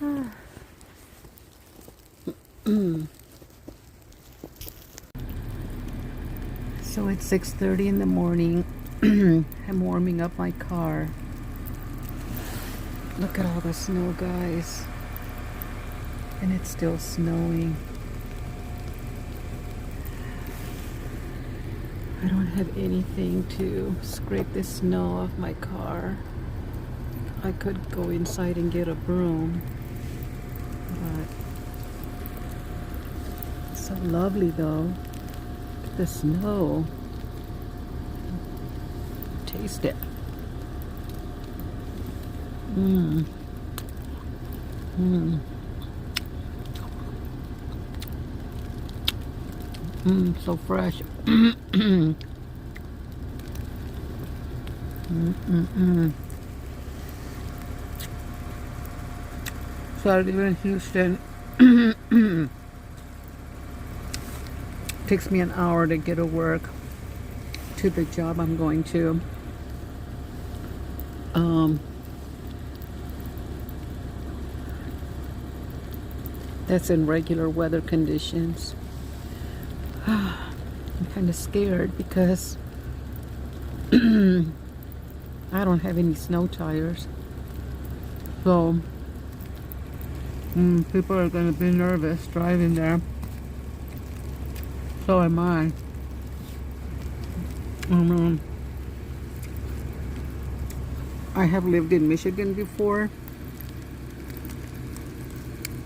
So it's 6:30 in the morning. I'm warming up my car. Look at all the snow, guys. And it's still snowing. I don't have anything to scrape the snow off my car. I could go inside and get a broom, but it's so lovely though. Look at the snow. Taste it. Mmm. Mmm. Mmm, so fresh. So I live in Houston. Takes me an hour to get to work, to the job I'm going to. That's in regular weather conditions. I'm kind of scared because I don't have any snow tires. So people are going to be nervous driving there. So am I. I have lived in Michigan before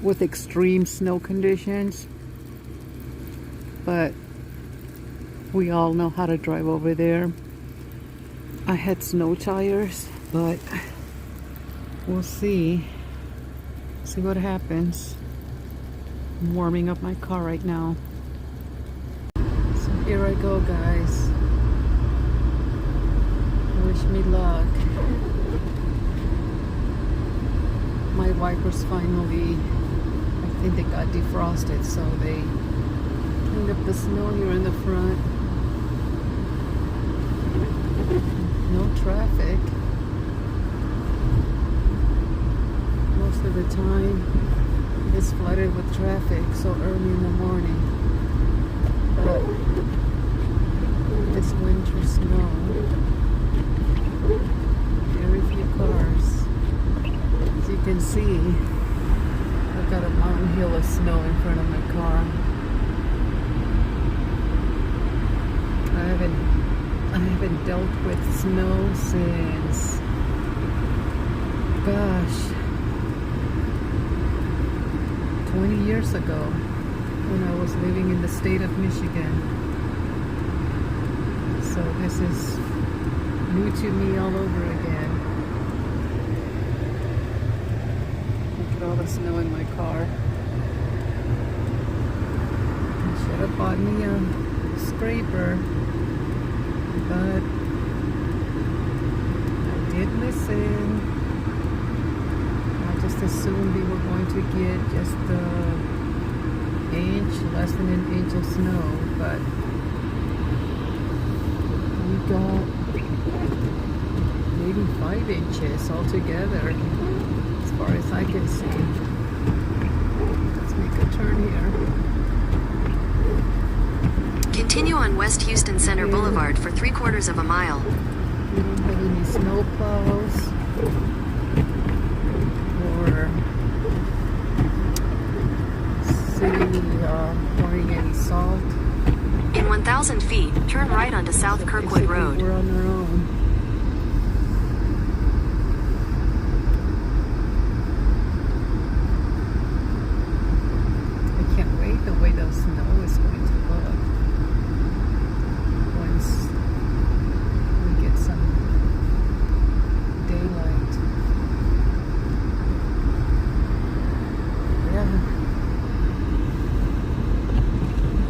with extreme snow conditions, but we all know how to drive over there. I had snow tires, but we'll see what happens. I'm warming up my car right now. So here I go, guys. Wish me luck. My wipers finally, I think they got defrosted, so they cleaned up the snow here in the front. No traffic. Most of the time it's flooded with traffic so early in the morning. But it's winter snow. Very few cars. As you can see, I've got a mountain hill of snow in front of my car. I haven't dealt with snow since, gosh, 20 years ago when I was living in the state of Michigan. So this is new to me all over again. Look at all the snow in my car. I should have bought me a scraper, but I did listen. I just assumed we were going to get just less than an inch of snow, but we got maybe 5 inches altogether, as far as I can see. Let's make a turn here. Continue on West Houston Center Boulevard for 3/4 of a mile. We don't have any snow plows or city pouring any salt. In 1,000 feet, turn right onto South Kirkwood Road. We're on our own. I can't wait the way the snow is going to look once we get some daylight. Yeah.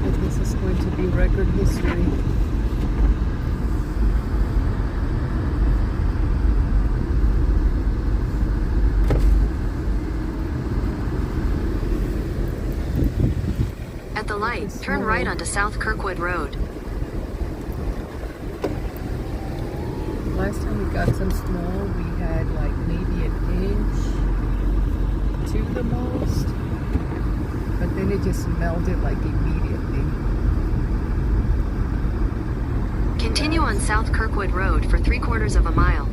But this is going to be record history. At the light, turn right onto South Kirkwood Road. Last time we got some snow, we had like maybe an inch. to the most, but then it just melted like immediately. Continue on South Kirkwood Road for 3/4 of a mile.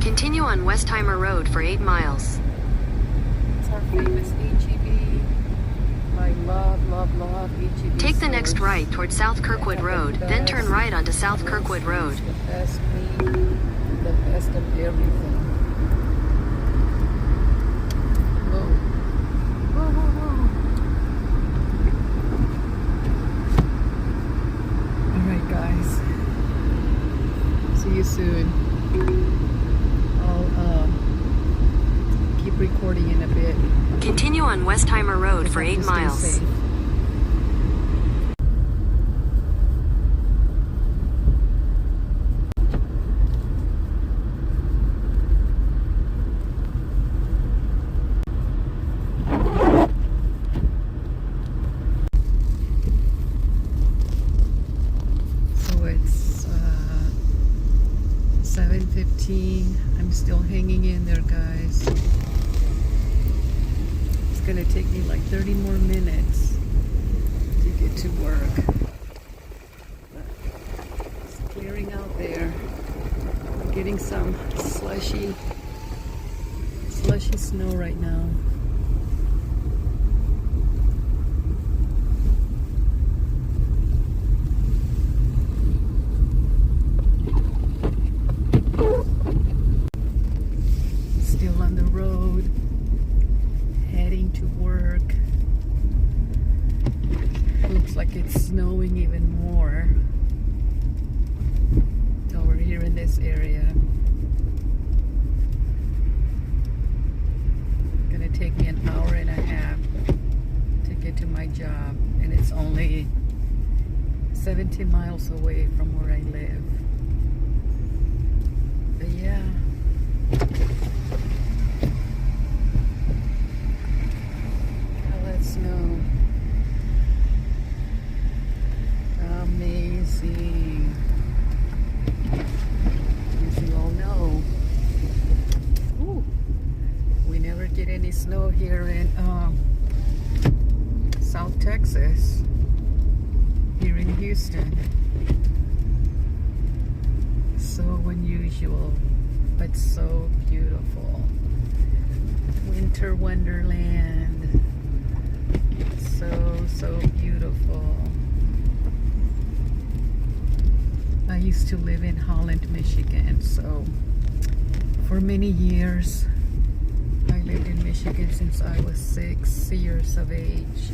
Continue on Westheimer Road for 8 miles. It's our famous HEB. I love HEB. Take the next stores. right toward South Kirkwood Road, then turn right onto South Kirkwood Road. The best meat, the best of everything. Whoa. Whoa, whoa, whoa. Alright guys. See you soon. I'll keep recording in a bit. Continue on Westheimer Road for 8 miles. So it's 7:15. I'm still hanging in there, guys. It's gonna take me like 30 more minutes to get to work. But it's clearing out there. I'm getting some slushy snow right now. Still on the road, heading to work. Looks like it's snowing even more over here in this area. Gonna take me an hour and a half to get to my job, and it's only 70 miles away from where I live. But yeah. All that snow. Amazing. As you all know, ooh, we never get any snow here in South Texas, here in Houston. So unusual, but so beautiful. Winter wonderland. So beautiful. I used to live in Holland, Michigan, so for many years I lived in Michigan since I was 6 years of age.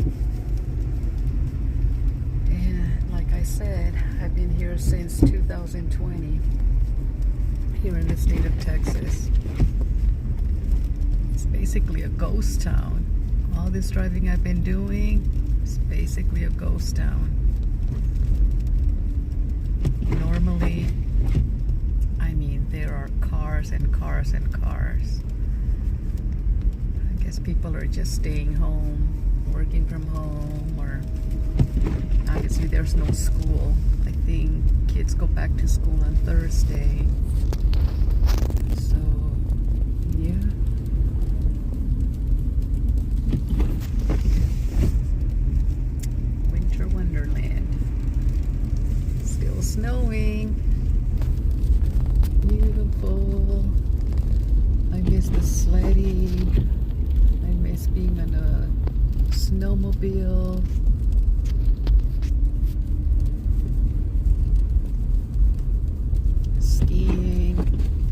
And like I said, I've been here since 2020, here in the state of Texas. It's basically a ghost town. All this driving I've been doing is basically a ghost town. Normally, I mean, there are cars and cars and cars. I guess people are just staying home, working from home, or obviously there's no school. I think kids go back to school on Thursday. So, yeah. Winter wonderland. Still snowing. Beautiful. I miss the sledding. I miss being on a snowmobile. Skiing.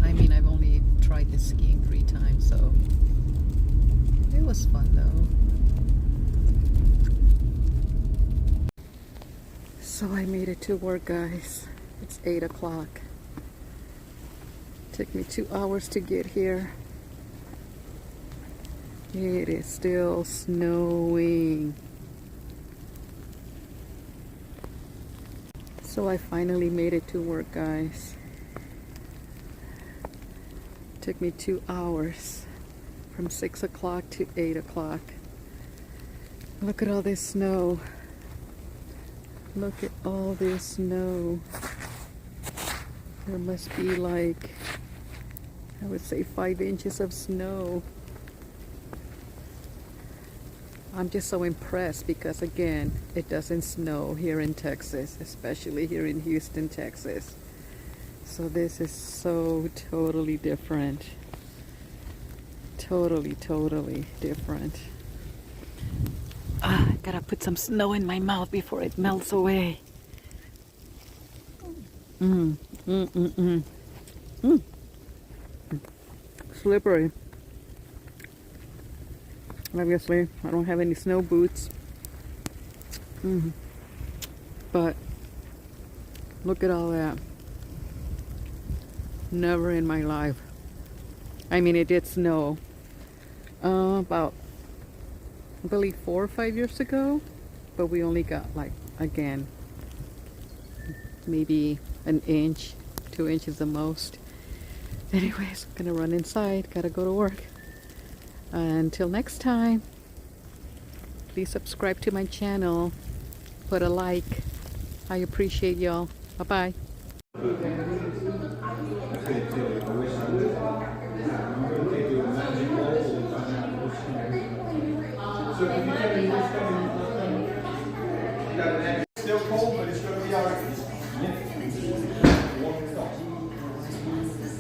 I mean, I've only tried the skiing 3 times, so it was fun though. So I made it to work, guys. It's 8 o'clock. Took me 2 hours to get here. It is still snowing. So I finally made it to work, guys. Took me 2 hours from 6 o'clock to 8 o'clock. Look at all this snow. Look at all this snow. There must be like I would say 5 inches of snow. I'm just so impressed because, again, it doesn't snow here in Texas, especially here in Houston, Texas. So this is so totally different. Totally different. I gotta put some snow in my mouth before it melts away. Slippery. Obviously, I don't have any snow boots. But look at all that. Never in my life. I mean, it did snow about, I believe, 4 or 5 years ago, but we only got, like, again, maybe an inch, 2 inches the most. Anyways, I'm gonna run inside, gotta go to work. Until next time, please subscribe to my channel, put a like. I appreciate y'all. Bye-bye.